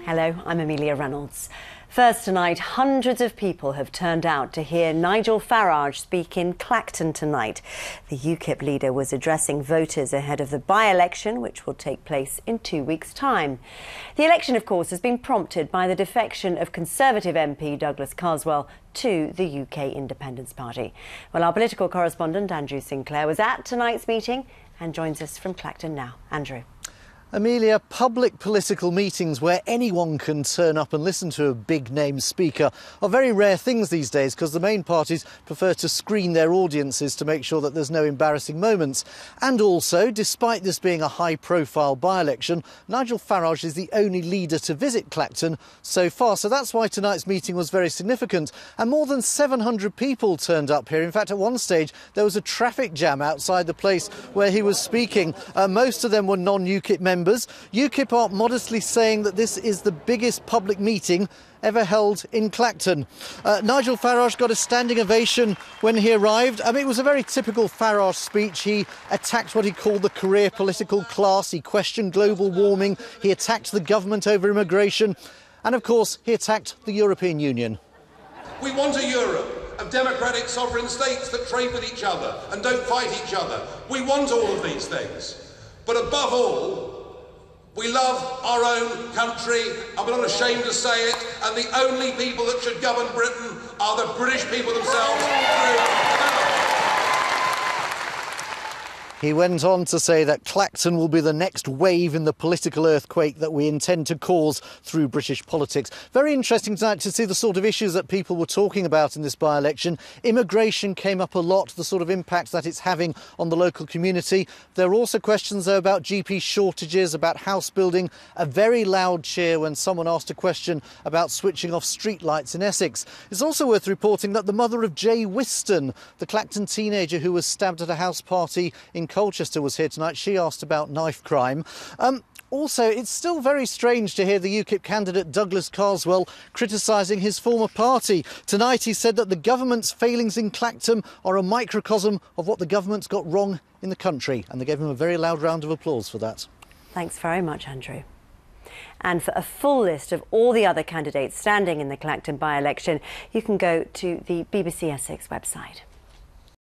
Hello, I'm Amelia Reynolds. First tonight, hundreds of people have turned out to hear Nigel Farage speak in Clacton tonight. The UKIP leader was addressing voters ahead of the by-election, which will take place in 2 weeks' time. The election, of course, has been prompted by the defection of Conservative MP Douglas Carswell to the UK Independence Party. Well, our political correspondent Andrew Sinclair was at tonight's meeting and joins us from Clacton now. Andrew. Amelia, public political meetings where anyone can turn up and listen to a big-name speaker are very rare things these days because the main parties prefer to screen their audiences to make sure that there's no embarrassing moments. And also, despite this being a high-profile by-election, Nigel Farage is the only leader to visit Clacton so far. So that's why tonight's meeting was very significant. And more than 700 people turned up here. In fact, at one stage, there was a traffic jam outside the place where he was speaking. Most of them were non-UKIP members. UKIP are modestly saying that this is the biggest public meeting ever held in Clacton. Nigel Farage got a standing ovation when he arrived. It was a very typical Farage speech. He attacked what he called the career political class. He questioned global warming. He attacked the government over immigration. And, of course, he attacked the European Union. We want a Europe of democratic sovereign states that trade with each other and don't fight each other. We want all of these things. But above all, we love our own country, and we're not ashamed to say it, and the only people that should govern Britain are the British people themselves. He went on to say that Clacton will be the next wave in the political earthquake that we intend to cause through British politics. Very interesting tonight to see the sort of issues that people were talking about in this by-election. Immigration came up a lot, the sort of impact that it's having on the local community. There are also questions, though, about GP shortages, about house building. A very loud cheer when someone asked a question about switching off street lights in Essex. It's also worth reporting that the mother of Jay Whiston, the Clacton teenager who was stabbed at a house party in Colchester, was here tonight. She asked about knife crime. Also, it's still very strange to hear the UKIP candidate Douglas Carswell criticising his former party. Tonight he said that the government's failings in Clacton are a microcosm of what the government's got wrong in the country. And they gave him a very loud round of applause for that. Thanks very much, Andrew. And for a full list of all the other candidates standing in the Clacton by-election, you can go to the BBC Essex website.